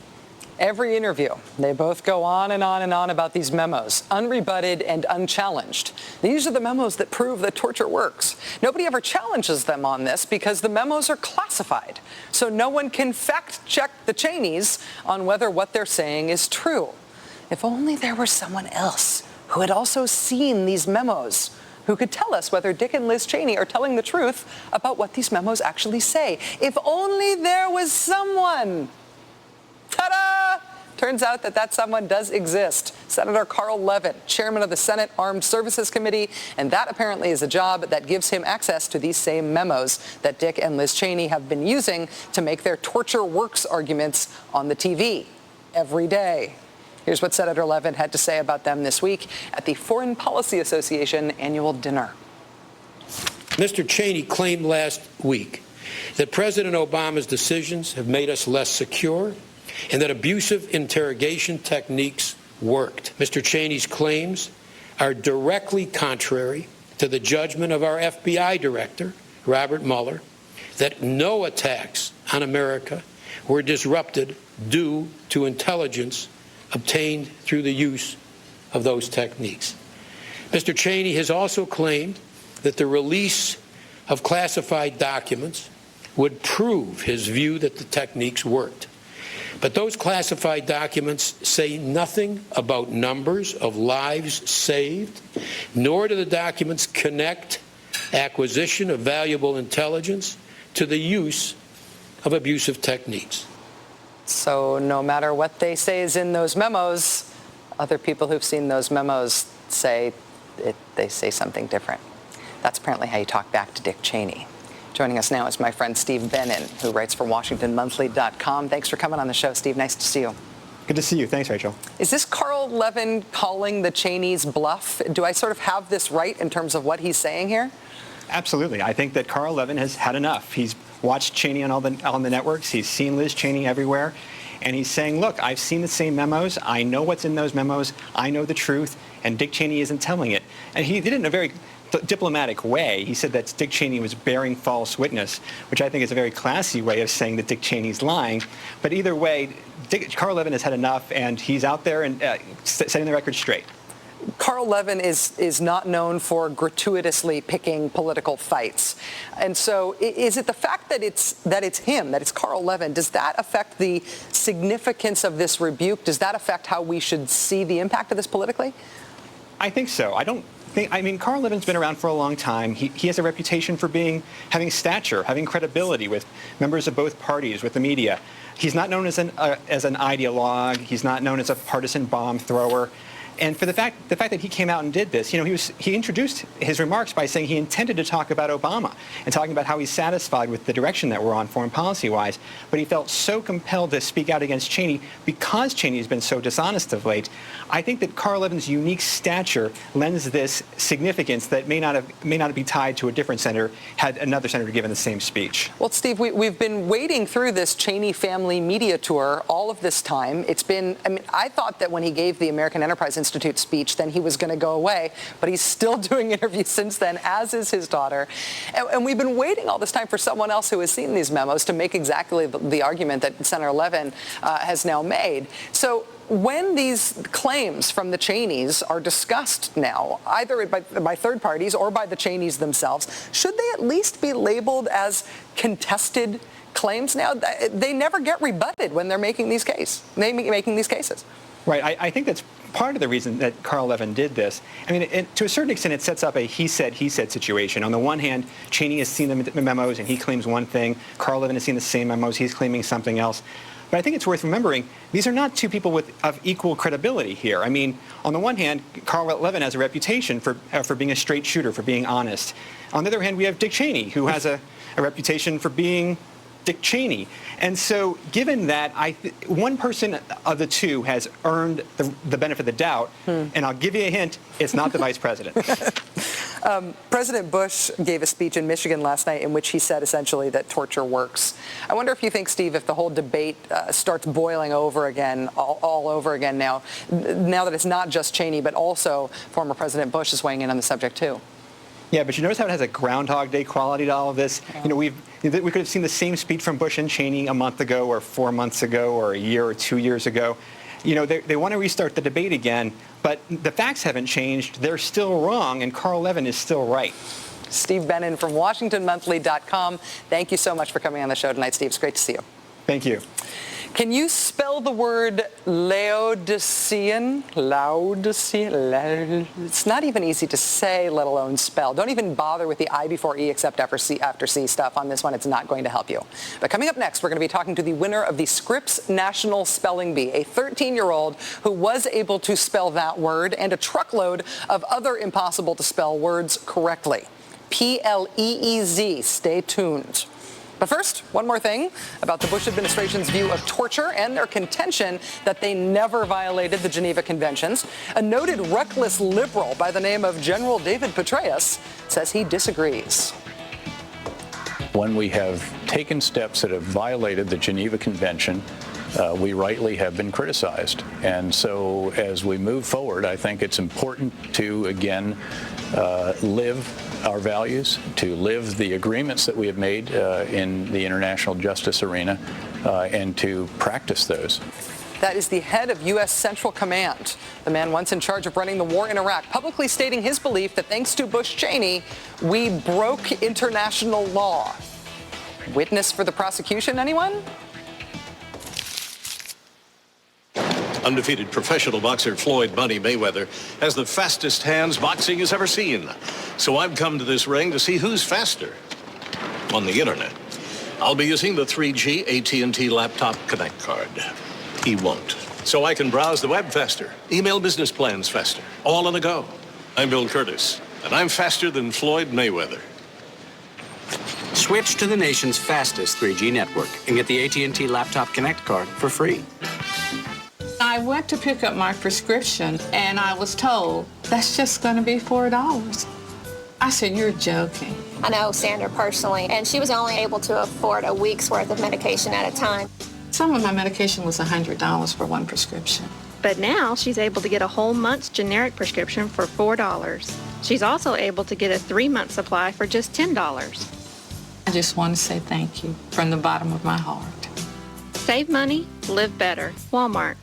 Every interview, they both go on and on and on about these memos, unrebutted and unchallenged. These are the memos that prove that torture works. Nobody ever challenges them on this because the memos are classified. So no one can fact check the Cheneys on whether what they're saying is true. If only there were someone else who had also seen these memos, who could tell us whether Dick and Liz Cheney are telling the truth about what these memos actually say. If only there was someone. Ta-da! Turns out that someone does exist. Senator Carl Levin, chairman of the Senate Armed Services Committee, and that apparently is a job that gives him access to these same memos that Dick and Liz Cheney have been using to make their torture works arguments on the TV every day. Here's what Senator Levin had to say about them this week at the Foreign Policy Association annual dinner. Mr. Cheney claimed last week that President Obama's decisions have made us less secure and that abusive interrogation techniques worked. Mr. Cheney's claims are directly contrary to the judgment of our FBI director, Robert Mueller, that no attacks on America were disrupted due to intelligence obtained through the use of those techniques. Mr. Cheney has also claimed that the release of classified documents would prove his view that the techniques worked. But those classified documents say nothing about numbers of lives saved, nor do the documents connect acquisition of valuable intelligence to the use of abusive techniques. So no matter what they say is in those memos, other people who've seen those memos say they say something different. That's apparently how you talk back to Dick Cheney. Joining us now is my friend Steve Bannon, who writes for WashingtonMonthly.com. Thanks for coming on the show, Steve. Nice to see you. Good to see you. Thanks, Rachel. Is this Carl Levin calling the Cheneys bluff? Do I sort of have this right in terms of what he's saying here? Absolutely. I think that Carl Levin has had enough. He's watched Cheney on the networks. He's seen Liz Cheney everywhere. And he's saying, look, I've seen the same memos. I know what's in those memos. I know the truth. And Dick Cheney isn't telling it. And he did it in a very diplomatic way. He said that Dick Cheney was bearing false witness, which I think is a very classy way of saying that Dick Cheney's lying. But either way, Carl Levin has had enough, and he's out there and setting the record straight. Carl Levin is not known for gratuitously picking political fights. And so is it the fact that it's him, that it's Carl Levin, does that affect the significance of this rebuke? Does that affect how we should see the impact of this politically? I think so. I mean, Carl Levin's been around for a long time. He has a reputation for having stature, having credibility with members of both parties, with the media. He's not known as an ideologue. He's not known as a partisan bomb thrower. And for the fact that he came out and did this, he introduced his remarks by saying he intended to talk about Obama and talking about how he's satisfied with the direction that we're on foreign policy-wise. But he felt so compelled to speak out against Cheney because Cheney has been so dishonest of late. I think that Carl Levin's unique stature lends this significance that may not be tied to a different senator had another senator given the same speech. Well, Steve, we've been wading through this Cheney family media tour all of this time. I thought that when he gave the American Enterprise Institute speech, then he was going to go away, but he's still doing interviews since then, as is his daughter. And we've been waiting all this time for someone else who has seen these memos to make exactly the argument that Senator Levin has now made. So when these claims from the Cheneys are discussed now, either by third parties or by the Cheneys themselves, should they at least be labeled as contested claims now? They never get rebutted when they're making these cases. Right. I think that's part of the reason that Carl Levin did this. I mean, to a certain extent, it sets up a he said situation. On the one hand, Cheney has seen the memos and he claims one thing. Carl Levin has seen the same memos. He's claiming something else. But I think it's worth remembering, these are not two people of equal credibility here. I mean, on the one hand, Carl Levin has a reputation for being a straight shooter, for being honest. On the other hand, we have Dick Cheney, who has a reputation for being Dick Cheney. And so given that, one person of the two has earned the benefit of the doubt, and I'll give you a hint, it's not the vice president. President Bush gave a speech in Michigan last night in which he said essentially that torture works. I wonder if you think, Steve, if the whole debate starts boiling over again, all over again now that it's not just Cheney, but also former President Bush is weighing in on the subject too. Yeah, but you notice how it has a Groundhog Day quality to all of this? Yeah. We could have seen the same speech from Bush and Cheney a month ago or 4 months ago or a year or 2 years ago. They want to restart the debate again, but the facts haven't changed. They're still wrong, and Carl Levin is still right. Steve Bennin from WashingtonMonthly.com. Thank you so much for coming on the show tonight, Steve. It's great to see you. Thank you. Can you spell the word Laodicean? Laodicean? It's not even easy to say, let alone spell. Don't even bother with the I before E except after C stuff. On this one, it's not going to help you. But coming up next, we're going to be talking to the winner of the Scripps National Spelling Bee, a 13-year-old who was able to spell that word and a truckload of other impossible-to-spell words correctly. P-L-E-E-Z. Stay tuned. But first, one more thing about the Bush administration's view of torture and their contention that they never violated the Geneva Conventions. A noted reckless liberal by the name of General David Petraeus says he disagrees. When we have taken steps that have violated the Geneva Convention, we rightly have been criticized. And so as we move forward, I think it's important to, again, live our values, to live the agreements that we have made in the international justice arena, and to practice those. That is the head of U.S. Central Command, the man once in charge of running the war in Iraq, publicly stating his belief that thanks to Bush-Cheney, we broke international law. Witness for the prosecution, anyone? Undefeated professional boxer Floyd "Money" Mayweather has the fastest hands boxing has ever seen. So I've come to this ring to see who's faster on the internet. I'll be using the 3G AT&T Laptop Connect card. He won't. So I can browse the web faster, email business plans faster, all on the go. I'm Bill Curtis, and I'm faster than Floyd Mayweather. Switch to the nation's fastest 3G network and get the AT&T Laptop Connect card for free. I went to pick up my prescription, and I was told, that's just going to be $4. I said, you're joking. I know Sandra personally, and she was only able to afford a week's worth of medication at a time. Some of my medication was $100 for one prescription. But now she's able to get a whole month's generic prescription for $4. She's also able to get a 3-month supply for just $10. I just want to say thank you from the bottom of my heart. Save money, live better. Walmart.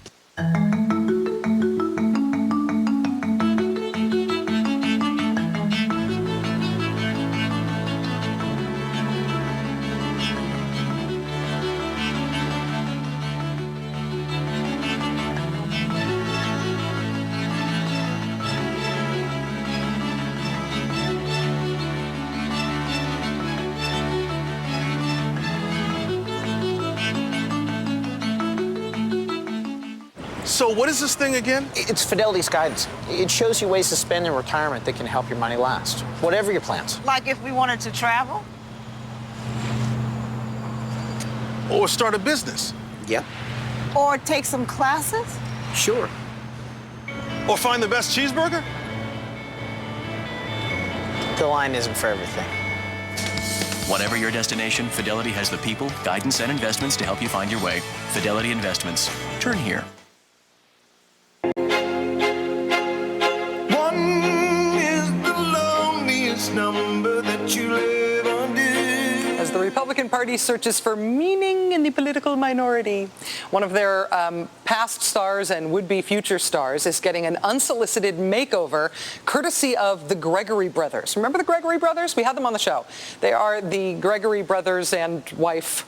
So what is this thing again? It's Fidelity's guidance. It shows you ways to spend in retirement that can help your money last, whatever your plans. Like if we wanted to travel? Or start a business? Yep. Or take some classes? Sure. Or find the best cheeseburger? The line isn't for everything. Whatever your destination, Fidelity has the people, guidance, and investments to help you find your way. Fidelity Investments. Turn here. Number that you live under. As the Republican Party searches for meaning in the political minority, one of their past stars and would-be future stars is getting an unsolicited makeover courtesy of the Gregory Brothers. Remember the Gregory Brothers? We had them on the show. They are the Gregory Brothers and wife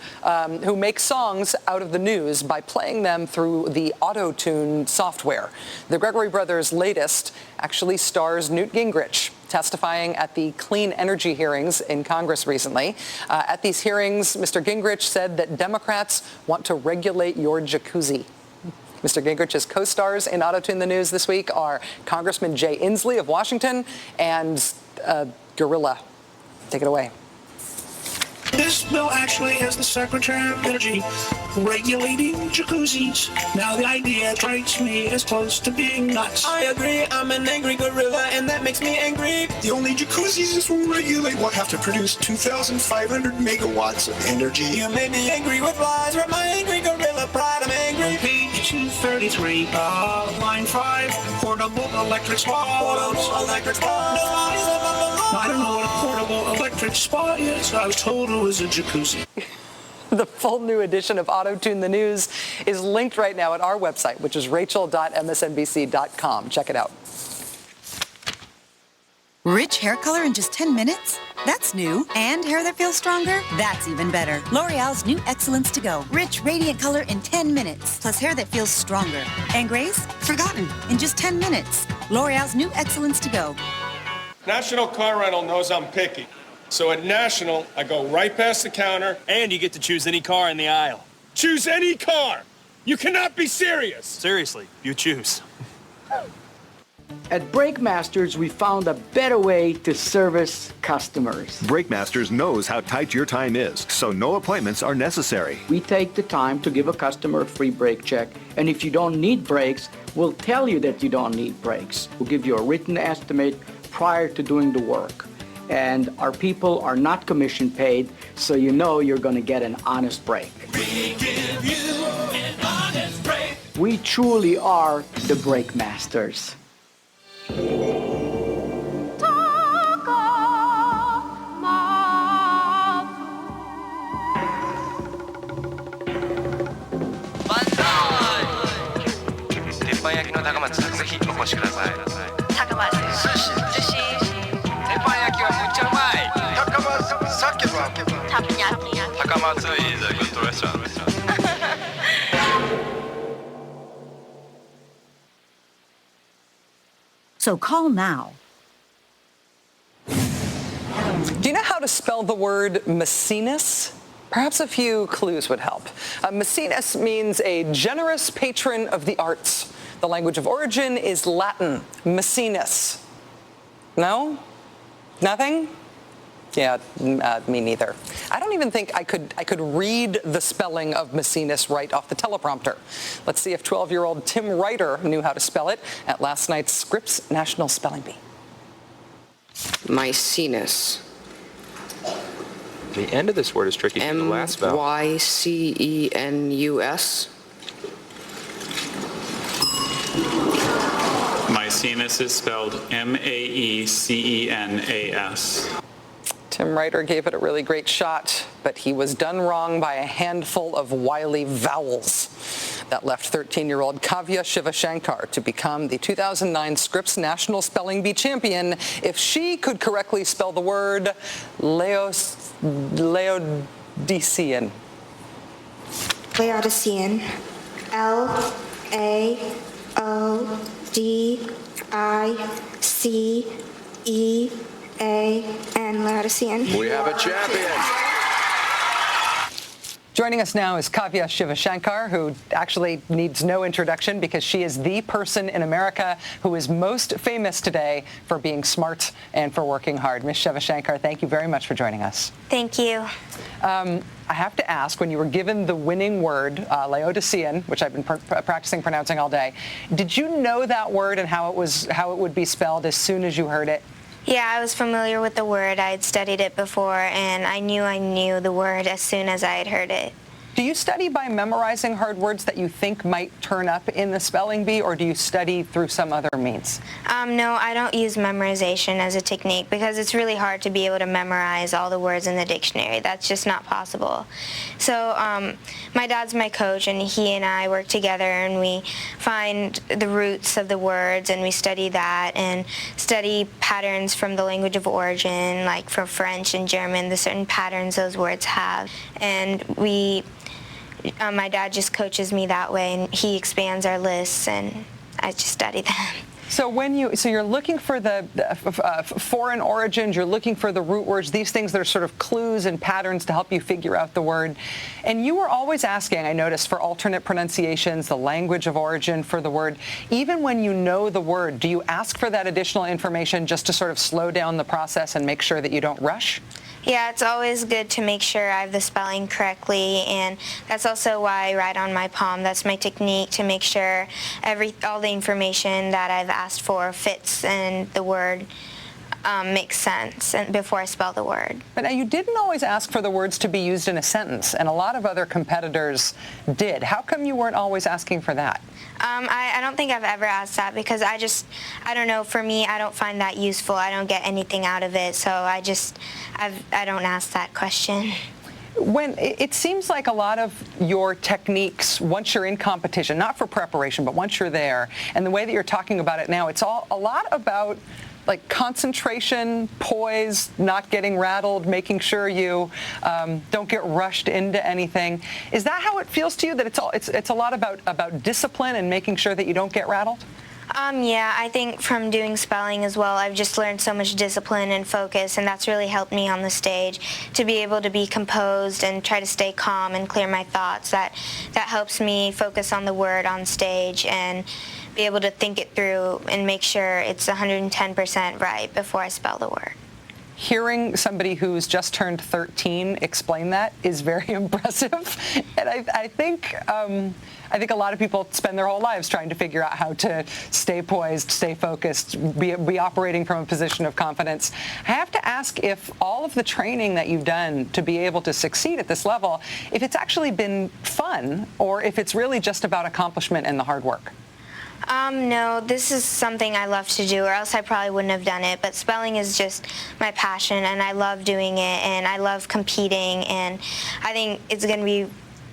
who make songs out of the news by playing them through the auto-tune software. The Gregory Brothers' latest actually stars Newt Gingrich, testifying at the clean energy hearings in Congress recently. At these hearings, Mr. Gingrich said that Democrats want to regulate your jacuzzi. Mr. Gingrich's co-stars in Auto-Tune the News this week are Congressman Jay Inslee of Washington and Gorilla. Take it away. This bill actually has the Secretary of Energy regulating jacuzzis. Now the idea strikes me as close to being nuts. I agree, I'm an angry gorilla, and that makes me angry. The only jacuzzis this will regulate will have to produce 2,500 megawatts of energy. You made me angry with lies, but my angry gorilla pride, I'm angry. Repeat 233. Line 5, portable electric spa. Portable electric spa. I don't know what a portable electric spa is. I was told it was a jacuzzi. The full new edition of Auto Tune the News is linked right now at our website, which is rachel.msnbc.com. Check it out. Rich hair color in just 10 minutes? That's new. And hair that feels stronger? That's even better. L'Oreal's new Excellence to Go. Rich, radiant color in 10 minutes. Plus hair that feels stronger. And grays? Forgotten. In just 10 minutes. L'Oreal's new Excellence to Go. National Car Rental knows I'm picky. So at National, I go right past the counter. And you get to choose any car in the aisle. Choose any car! You cannot be serious! Seriously, you choose. At Brake Masters, we found a better way to service customers. Brake Masters knows how tight your time is, so no appointments are necessary. We take the time to give a customer a free brake check, and if you don't need brakes, we'll tell you that you don't need brakes. We'll give you a written estimate prior to doing the work. And our people are not commission paid, so you know you're going to get an honest brake. We give you an honest break. We truly are the Brake Masters. So call now. Do you know how to spell the word Maecenas? Perhaps a few clues would help. Maecenas means a generous patron of the arts. The language of origin is Latin, Maecenas. No? Nothing? Yeah, me neither. I don't even think I could read the spelling of Maecenas right off the teleprompter. Let's see if 12-year-old Tim Ryder knew how to spell it at last night's Scripps National Spelling Bee. Maecenas. The end of this word is tricky from the last vowel. Mycenus. Maecenas is spelled Maecenas. Tim Ryder gave it a really great shot, but he was done wrong by a handful of wily vowels. That left 13-year-old Kavya Shivashankar to become the 2009 Scripps National Spelling Bee champion if she could correctly spell the word Laodicean. Laodicean. Laodicean. Laodicean. We have a champion. Joining us now is Kavya Shivashankar, who actually needs no introduction because she is the person in America who is most famous today for being smart and for working hard. Ms. Shivashankar, thank you very much for joining us. Thank you. I have to ask, when you were given the winning word, Laodicean, which I've been practicing pronouncing all day, did you know that word and how it would be spelled as soon as you heard it? Yeah, I was familiar with the word. I had studied it before, and I knew the word as soon as I had heard it. Do you study by memorizing hard words that you think might turn up in the spelling bee, or do you study through some other means? No, I don't use memorization as a technique because it's really hard to be able to memorize all the words in the dictionary. That's just not possible. So my dad's my coach, and he and I work together, and we find the roots of the words, and we study that and study patterns from the language of origin, like for French and German, the certain patterns those words have. And my dad just coaches me that way, and he expands our lists, and I just study them. So you're looking for the foreign origins, you're looking for the root words, these things that are sort of clues and patterns to help you figure out the word. And you were always asking, I noticed, for alternate pronunciations, the language of origin for the word. Even when you know the word, do you ask for that additional information just to sort of slow down the process and make sure that you don't rush? Yeah, it's always good to make sure I have the spelling correctly, and that's also why I write on my palm. That's my technique, to make sure all the information that I've asked for fits in the word makes sense and before I spell the word. But now you didn't always ask for the words to be used in a sentence, and a lot of other competitors did. How come you weren't always asking for that? I don't think I've ever asked that because I don't know, for me, I don't find that useful. I don't get anything out of it, so I don't ask that question. When it seems like a lot of your techniques, once you're in competition, not for preparation, but once you're there, and the way that you're talking about it now, it's all a lot about like concentration, poise, not getting rattled, making sure you don't get rushed into anything. Is that how it feels to you? That it's a lot about discipline and making sure that you don't get rattled? Yeah, I think from doing spelling as well, I've just learned so much discipline and focus, and that's really helped me on the stage to be able to be composed and try to stay calm and clear my thoughts. That helps me focus on the word on stage and be able to think it through and make sure it's 110% right before I spell the word. Hearing somebody who's just turned 13 explain that is very impressive, and I think a lot of people spend their whole lives trying to figure out how to stay poised, stay focused, be operating from a position of confidence. I have to ask if all of the training that you've done to be able to succeed at this level, if it's actually been fun or if it's really just about accomplishment and the hard work. No, this is something I love to do, or else I probably wouldn't have done it. But spelling is just my passion, and I love doing it, and I love competing, and I think it's going to be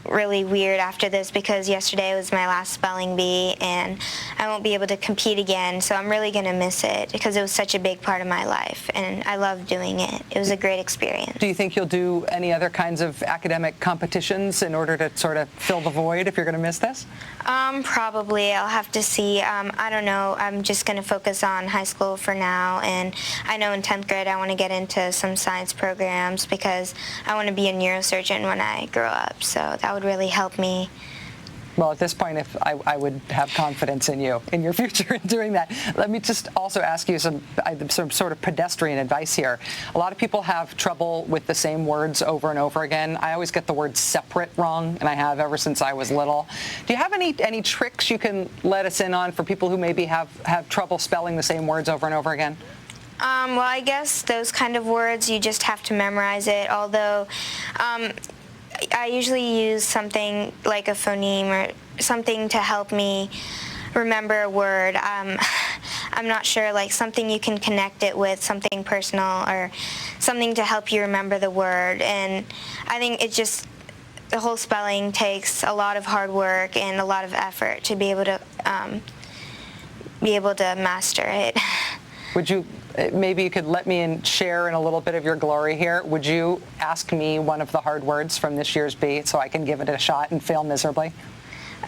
really weird after this because yesterday was my last spelling bee and I won't be able to compete again, so I'm really going to miss it because it was such a big part of my life and I love doing it. It was a great experience. Do you think you'll do any other kinds of academic competitions in order to sort of fill the void if you're going to miss this? Probably. I'll have to see. I don't know. I'm just going to focus on high school for now, and I know in 10th grade I want to get into some science programs because I want to be a neurosurgeon when I grow up, so that would really help me. Well, at this point, if I would have confidence in you, in your future in doing that. Let me just also ask you some sort of pedestrian advice here. A lot of people have trouble with the same words over and over again. I always get the word separate wrong, and I have ever since I was little. Do you have any tricks you can let us in on for people who maybe have trouble spelling the same words over and over again? Well, I guess those kind of words, you just have to memorize it, although I usually use something like a phoneme or something to help me remember a word. I'm not sure, like something you can connect it with, something personal or something to help you remember the word. And I think it just, the whole spelling takes a lot of hard work and a lot of effort to be able to master it. Would you, maybe you could let me share in a little bit of your glory here. Would you ask me one of the hard words from this year's bee so I can give it a shot and fail miserably?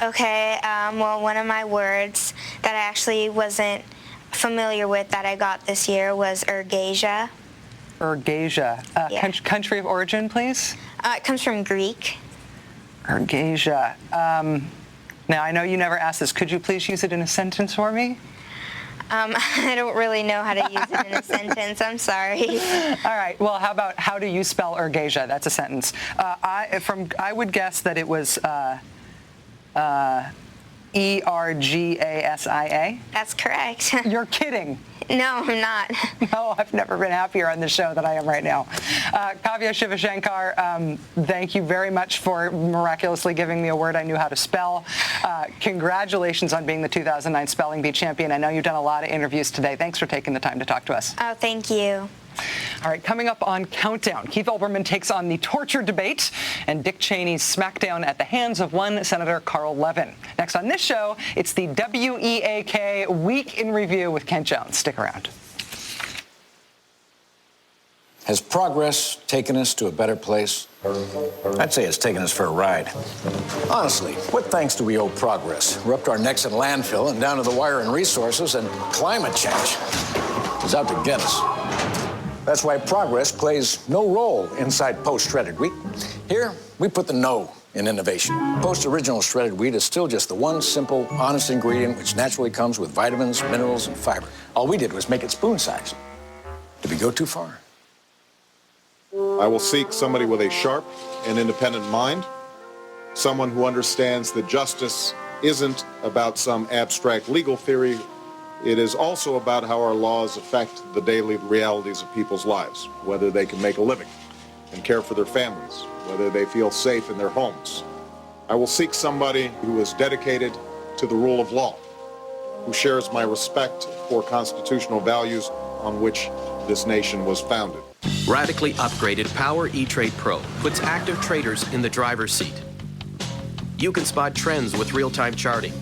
Okay, well, one of my words that I actually wasn't familiar with that I got this year was ergasia. Ergasia. Yeah. Country of origin, please? It comes from Greek. Ergasia. Now, I know you never asked this. Could you please use it in a sentence for me? I don't really know how to use it in a sentence. I'm sorry. All right. Well, how do you spell ergasia? That's a sentence. I would guess that it was E-R-G-A-S-I-A. That's correct. You're kidding. No, I'm not. No, I've never been happier on the show than I am right now. Kavya Shivashankar, thank you very much for miraculously giving me a word I knew how to spell. Congratulations on being the 2009 Spelling Bee champion. I know you've done a lot of interviews today. Thanks for taking the time to talk to us. Oh, thank you. All right, coming up on Countdown, Keith Olbermann takes on the torture debate and Dick Cheney's smackdown at the hands of one Senator Carl Levin. Next on this show, it's the WEAK Week in Review with Kent Jones. Stick around. Has progress taken us to a better place? I'd say it's taken us for a ride. Honestly, what thanks do we owe progress? We're up to our necks in landfill and down to the wire in resources, and climate change is out to get us. That's why progress plays no role inside post-shredded wheat. Here, we put the no in innovation. Post-original shredded wheat is still just the one simple, honest ingredient which naturally comes with vitamins, minerals, and fiber. All we did was make it spoon-sized. Did we go too far? I will seek somebody with a sharp and independent mind, someone who understands that justice isn't about some abstract legal theory, It is also about how our laws affect the daily realities of people's lives, whether they can make a living and care for their families, whether they feel safe in their homes. I will seek somebody who is dedicated to the rule of law, who shares my respect for constitutional values on which this nation was founded. Radically upgraded Power E-Trade Pro puts active traders in the driver's seat. You can spot trends with real-time charting,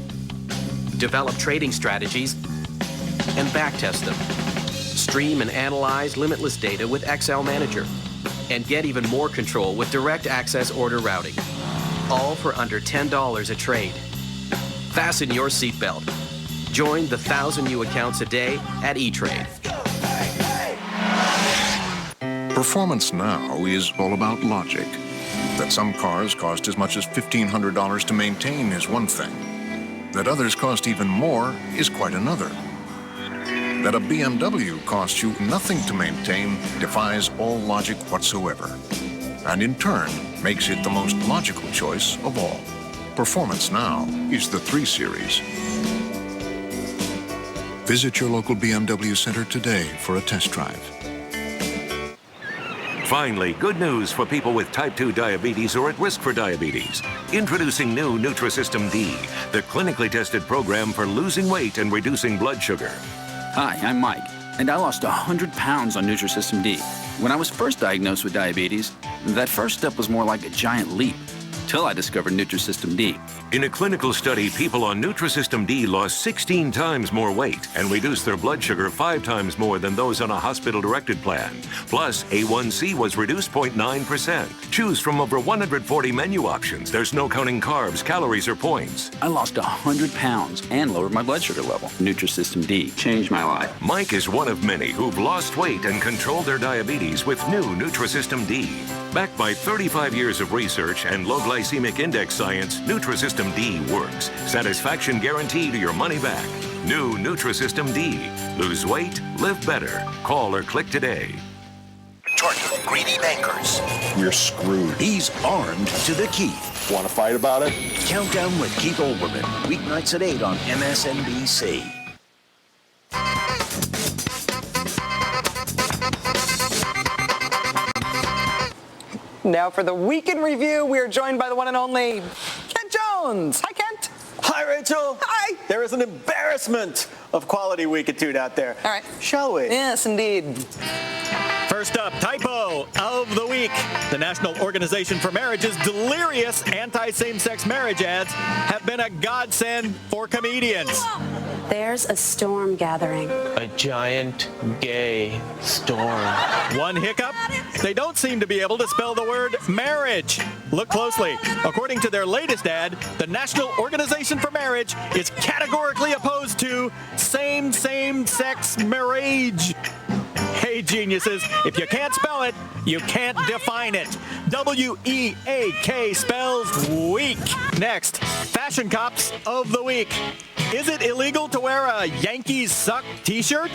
develop trading strategies, and backtest them. Stream and analyze limitless data with Excel Manager, and get even more control with direct access order routing. All for under $10 a trade. Fasten your seatbelt. Join the 1,000 new accounts a day at E-Trade. Performance now is all about logic. That some cars cost as much as $1,500 to maintain is one thing. That others cost even more is quite another. That a BMW costs you nothing to maintain defies all logic whatsoever, and in turn makes it the most logical choice of all. Performance now is the 3 Series. Visit your local BMW center today for a test drive. Finally, good news for people with type 2 diabetes or at risk for diabetes. Introducing new Nutrisystem D, the clinically tested program for losing weight and reducing blood sugar. Hi, I'm Mike, and I lost 100 pounds on Nutrisystem D. When I was first diagnosed with diabetes, that first step was more like a giant leap, till I discovered Nutrisystem D. In a clinical study, people on Nutrisystem D lost 16 times more weight and reduced their blood sugar 5 times more than those on a hospital-directed plan. Plus, A1C was reduced 0.9%. Choose from over 140 menu options. There's no counting carbs, calories, or points. I lost 100 pounds and lowered my blood sugar level. Nutrisystem D changed my life. Mike is one of many who've lost weight and controlled their diabetes with new Nutrisystem D. Backed by 35 years of research and low glycemic index science, Nutrisystem D works. Satisfaction guarantee to your money back. New Nutrisystem D. Lose weight, live better. Call or click today. Target greedy bankers. We're screwed. He's armed to the teeth. Want to fight about it? Countdown with Keith Olbermann. Weeknights at 8 on MSNBC. Now for the Week in Review, we are joined by the one and only Kent Jones. Hi, Kent. Hi, Rachel. Hi. There is an embarrassment of quality weekitude out there. All right. Shall we? Yes, indeed. First up, typo of the week. The National Organization for Marriage's delirious anti-same-sex marriage ads have been a godsend for comedians. There's a storm gathering. A giant gay storm. One hiccup, they don't seem to be able to spell the word marriage. Look closely. According to their latest ad, the National Organization for Marriage is categorically opposed to same-sex marriage. Hey, geniuses, if you can't spell it, you can't define it. W-E-A-K spells weak. Next, Fashion Cops of the Week. Is it illegal to wear a Yankees Suck t-shirt?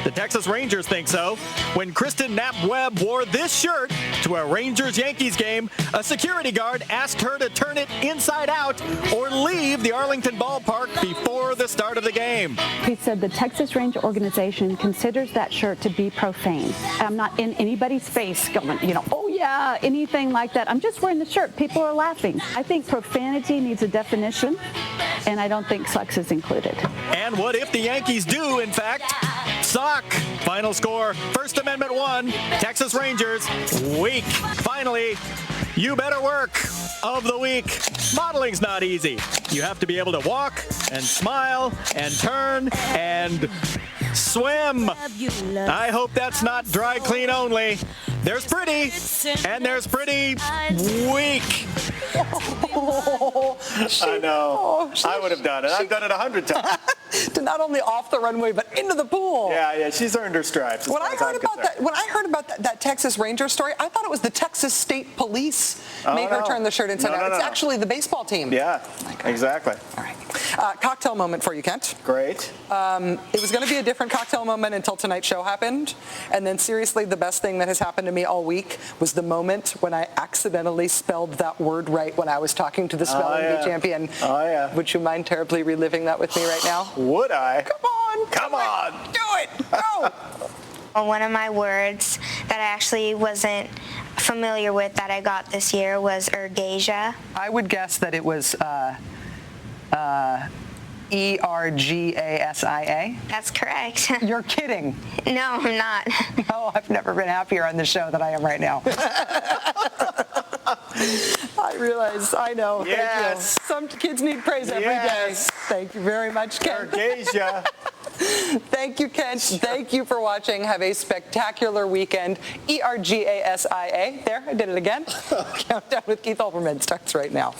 The Texas Rangers think so. When Kristen Knapp-Webb wore this shirt to a Rangers-Yankees game, a security guard asked her to turn it inside out or leave the Arlington ballpark before the start of the game. He said the Texas Ranger organization considers that shirt to be profane. I'm not in anybody's face going, oh yeah, anything like that. I'm just wearing the shirt. People are laughing. I think profanity needs a definition, and I don't think sucks is included. And what if the Yankees do, in fact, suck? Final score, First Amendment 1, Texas Rangers, weak. Finally, You Better Work of the week. Modeling's not easy. You have to be able to walk and smile and turn and swim. I hope that's not dry clean only. There's pretty, and there's pretty weak. I know. I would have done it. I've done it 100 times. To not only off the runway, but into the pool. Yeah, she's earned her stripes. When I heard about that Texas Ranger story, I thought it was the Texas State Police made her turn the shirt inside out. It's actually the baseball team. Yeah, exactly. All right. Cocktail moment for you, Kent. Great. It was going to be a different cocktail moment until tonight's show happened. And then seriously, the best thing that has happened to me all week was the moment when I accidentally spelled that word right when I was talking to the spelling bee champion. Oh, yeah. Would you mind terribly reliving that with me right now? Would I? Come on. Come on. Do it. Go. One of my words that I actually wasn't familiar with that I got this year was ergasia. I would guess that it was ERGASIA. That's correct. You're kidding. No, I'm not. No, I've never been happier on the show than I am right now. I realize, I know. Yes. Thank you. Some kids need praise every day. Thank you very much, Ken. Ergasia. Thank you, Kent. Thank you for watching. Have a spectacular weekend. ERGASIA. There, I did it again. Countdown with Keith Olbermann starts right now.